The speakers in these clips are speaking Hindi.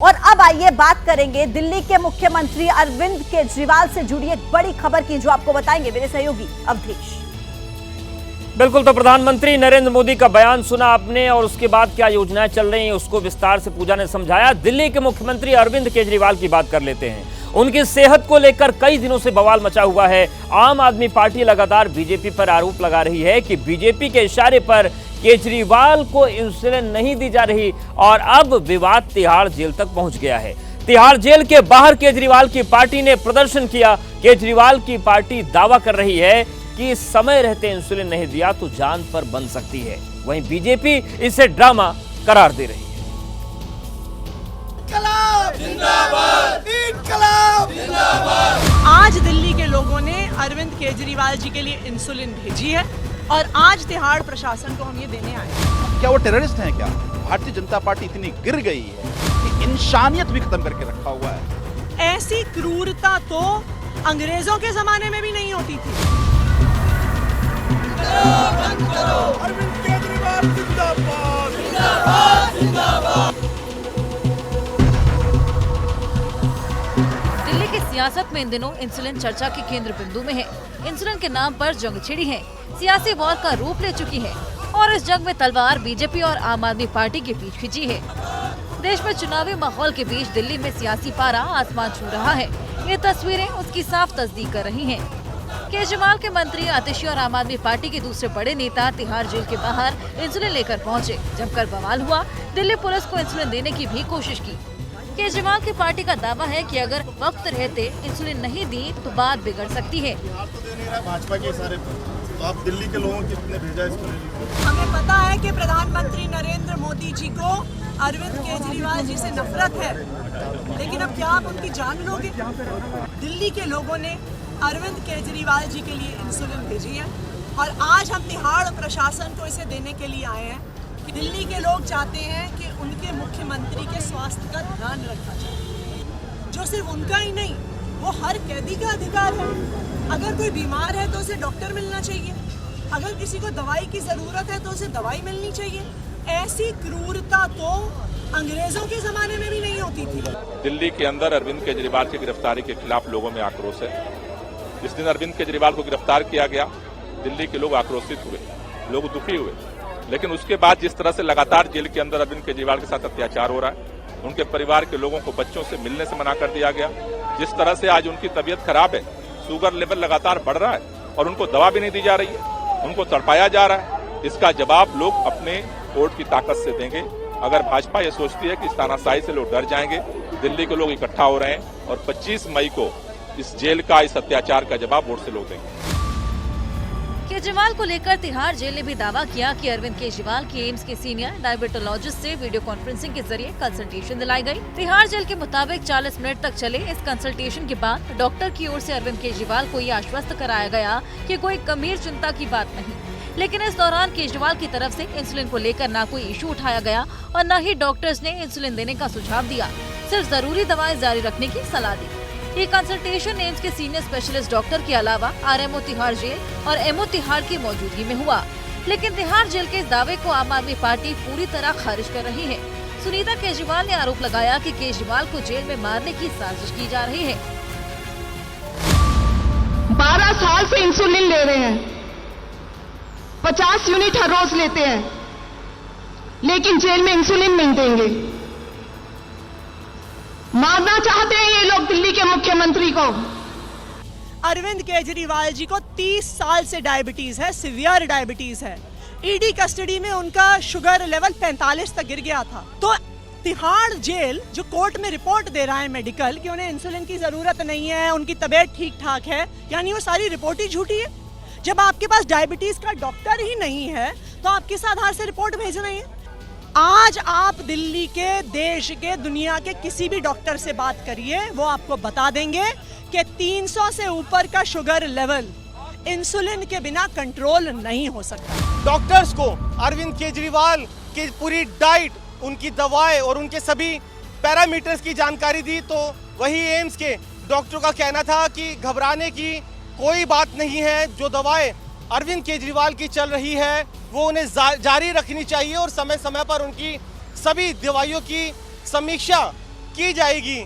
और अब आइए बात करेंगे दिल्ली के मुख्यमंत्री अरविंद केजरीवाल से जुड़ी एक बड़ी खबर की, जो आपको बताएंगे मेरे सहयोगी अवधेश। बिल्कुल, तो प्रधानमंत्री नरेंद्र मोदी का बयान सुना आपने और उसके बाद क्या योजनाएं चल रही हैं उसको विस्तार से पूजा ने समझाया। दिल्ली के मुख्यमंत्री अरविंद केजरीवाल की बात कर लेते हैं। उनकी सेहत को लेकर कई दिनों से बवाल मचा हुआ है। आम आदमी पार्टी लगातार बीजेपी पर आरोप लगा रही है कि बीजेपी के इशारे पर केजरीवाल को इंसुलिन नहीं दी जा रही और अब विवाद तिहाड़ जेल तक पहुंच गया है। तिहाड़ जेल के बाहर केजरीवाल की पार्टी ने प्रदर्शन किया। केजरीवाल की पार्टी दावा कर रही है कि समय रहते इंसुलिन नहीं दिया तो जान पर बन सकती है। वहीं बीजेपी इसे ड्रामा करार दे रही है। आज दिल्ली के लोगों ने अरविंद केजरीवाल जी के लिए इंसुलिन भेजी है और आज तिहाड़ प्रशासन को हम ये देने आए हैं। क्या वो टेररिस्ट हैं? क्या भारतीय जनता पार्टी इतनी गिर गई है कि इंसानियत भी खत्म करके रखा हुआ है? ऐसी क्रूरता तो अंग्रेजों के जमाने में भी नहीं होती थी। अरविंद केजरीवाल जिंदाबाद, जिंदाबाद, जिंदाबाद। दिल्ली की सियासत में इन दिनों इंसुलिन चर्चा के केंद्र बिंदु में है। इंसुलिन के नाम पर जंग छिड़ी है, सियासी वॉर का रूप ले चुकी है और इस जंग में तलवार बीजेपी और आम आदमी पार्टी के बीच खिंची है। देश में चुनावी माहौल के बीच दिल्ली में सियासी पारा आसमान छू रहा है। ये तस्वीरें उसकी साफ तस्दीक कर रही हैं। केजरीवाल के मंत्री आतिशी और आम आदमी पार्टी के दूसरे बड़े नेता तिहाड़ जेल के बाहर इंसुलिन लेकर पहुंचे। जमकर बवाल हुआ। दिल्ली पुलिस को इंसुलिन देने की भी कोशिश की। केजरीवाल की पार्टी का दावा है कि अगर वक्त रहते इंसुलिन नहीं दी तो बात बिगड़ सकती है। भाजपा के इशारे पर तो आप दिल्ली के लोगों की कितने भेजा इसको? हमें पता है कि प्रधानमंत्री नरेंद्र मोदी जी को अरविंद केजरीवाल जी से नफरत है, लेकिन अब क्या आप उनकी जान लोगे? दिल्ली के लोगों ने अरविंद केजरीवाल जी के लिए इंसुलिन भेजी है और आज हम तिहाड़ प्रशासन को इसे देने के लिए आए हैं कि दिल्ली के लोग चाहते हैं कि उनके मुख्यमंत्री के स्वास्थ्य का ध्यान रखा जाए, जो सिर्फ उनका ही नहीं, वो हर कैदी का अधिकार है। अगर कोई बीमार है तो उसे डॉक्टर मिलना चाहिए, अगर किसी को दवाई की जरूरत है तो उसे दवाई मिलनी चाहिए। ऐसी क्रूरता तो अंग्रेजों के जमाने में भी नहीं होती थी। दिल्ली के अंदर अरविंद केजरीवाल की गिरफ्तारी के खिलाफ लोगों में आक्रोश है। जिस दिन अरविंद केजरीवाल को गिरफ्तार किया गया, दिल्ली के लोग आक्रोशित हुए, लोग दुखी हुए, लेकिन उसके बाद जिस तरह से लगातार जेल के अंदर अरविंद केजरीवाल के साथ अत्याचार हो रहा है, उनके परिवार के लोगों को बच्चों से मिलने से मना कर दिया गया, जिस तरह से आज उनकी तबीयत खराब है, शुगर लेवल लगातार बढ़ रहा है और उनको दवा भी नहीं दी जा रही है, उनको तड़पाया जा रहा है, इसका जवाब लोग अपने वोट की ताकत से देंगे। अगर भाजपा ये सोचती है कि इस तानाशाही से लोग डर जाएंगे, दिल्ली के लोग इकट्ठा हो रहे हैं और 25 मई को इस जेल का, इस अत्याचार का जवाब वोट से लोग देंगे। केजरीवाल को लेकर तिहाड़ जेल ने भी दावा किया कि अरविंद केजरीवाल की एम्स के सीनियर डायबिटोलॉजिस्ट से वीडियो कॉन्फ्रेंसिंग के जरिए कंसल्टेशन दिलाई गई। तिहाड़ जेल के मुताबिक 40 मिनट तक चले इस कंसल्टेशन के बाद डॉक्टर की ओर से अरविंद केजरीवाल को ये आश्वस्त कराया गया कि कोई गंभीर चिंता की बात नहीं, लेकिन इस दौरान केजरीवाल की तरफ से इंसुलिन को लेकर न कोई इशू उठाया गया और न ही डॉक्टर्स ने इंसुलिन देने का सुझाव दिया, सिर्फ जरूरी दवाएं जारी रखने की सलाह दी। ये कंसल्टेशन एम्स के सीनियर स्पेशलिस्ट डॉक्टर के अलावा आरएमओ तिहाड़ जेल और एमओ तिहाड़ की मौजूदगी में हुआ, लेकिन तिहाड़ जेल के इस दावे को आम आदमी पार्टी पूरी तरह खारिज कर रही है। सुनीता केजरीवाल ने आरोप लगाया कि केजरीवाल को जेल में मारने की साजिश की जा रही है। 12 साल से इंसुलिन ले रहे हैं, 50 यूनिट हर रोज लेते हैं, लेकिन जेल में इंसुलिन नहीं देंगे। मारना चाहते हैं ये लोग दिल्ली के मुख्यमंत्री को। अरविंद केजरीवाल जी को 30 साल से डायबिटीज है, सीवियर डायबिटीज है। ईडी कस्टडी में उनका शुगर लेवल 45 तक गिर गया था। तो तिहाड़ जेल जो कोर्ट में रिपोर्ट दे रहा है मेडिकल कि उन्हें इंसुलिन की जरूरत नहीं है, उनकी तबीयत ठीक ठाक है, यानी वो सारी रिपोर्ट ही झूठी है। जब आपके पास डायबिटीज का डॉक्टर ही नहीं है तो आप किस आधार से रिपोर्ट भेज रहे हैं? आज आप दिल्ली के, देश के, दुनिया के किसी भी डॉक्टर से बात करिए, वो आपको बता देंगे कि 300 से ऊपर का शुगर लेवल इंसुलिन के बिना कंट्रोल नहीं हो सकता। डॉक्टर्स को अरविंद केजरीवाल की पूरी डाइट, उनकी दवाएं और उनके सभी पैरामीटर्स की जानकारी दी, तो वही एम्स के डॉक्टरों का कहना था कि घबराने की कोई बात नहीं है, जो दवाएं अरविंद केजरीवाल की चल रही है वो उन्हें जारी रखनी चाहिए और समय समय पर उनकी सभी दवाइयों की समीक्षा की जाएगी।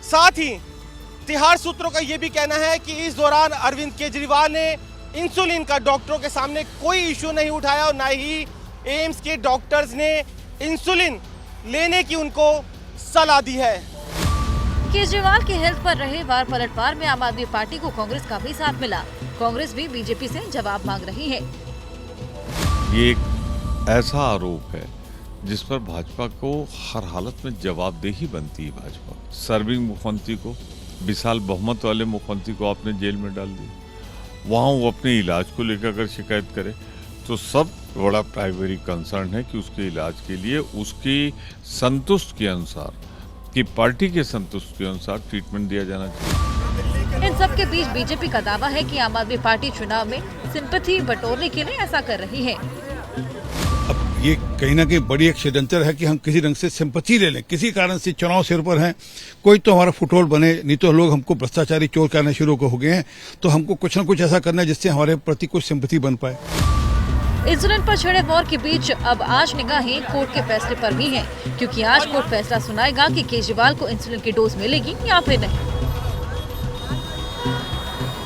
साथ ही तिहाड़ सूत्रों का यह भी कहना है कि इस दौरान अरविंद केजरीवाल ने इंसुलिन का डॉक्टरों के सामने कोई इश्यू नहीं उठाया और ना ही एम्स के डॉक्टर्स ने इंसुलिन लेने की उनको सलाह दी है। केजरीवाल के हेल्थ पर रहे वार पलटवार में आम आदमी पार्टी को कांग्रेस का भी साथ मिला। कांग्रेस भी बीजेपी से जवाब मांग रही है। ये एक ऐसा आरोप है जिस पर भाजपा को हर हालत में जवाबदेही बनती है। भाजपा सर्विंग मुख्यमंत्री को, विशाल बहुमत वाले मुख्यमंत्री को आपने जेल में डाल दिया। वहाँ वो अपने इलाज को लेकर अगर शिकायत करे तो सब बड़ा प्राइमरी कंसर्न है कि उसके इलाज के लिए उसकी संतुष्ट के अनुसार, कि पार्टी के संतुष्ट के अनुसार ट्रीटमेंट दिया जाना चाहिए। इन सब के बीच बीजेपी का दावा है कि आम आदमी पार्टी चुनाव में सिंपैथी बटोरने के लिए ऐसा कर रही है। अब ये कहीं ना कहीं बड़ी एक षड्यंत्र है कि हम किसी रंग से सिंपैथी ले लें, किसी कारण से चुनाव सिर पर है, कोई तो हमारा फुटहोल बने, नहीं तो लोग हमको भ्रष्टाचारी चोर करने शुरू हो गए हैं, तो हमको कुछ न कुछ ऐसा करना है जिससे हमारे प्रति कुछ सिंपैथी बन पाए। इंसुलिन पर छिड़े वॉर के बीच अब आज निगाहें कोर्ट के फैसले पर भी हैं, क्योंकि आज कोर्ट फैसला सुनाएगा कि केजरीवाल को इंसुलिन की डोज मिलेगी या फिर नहीं।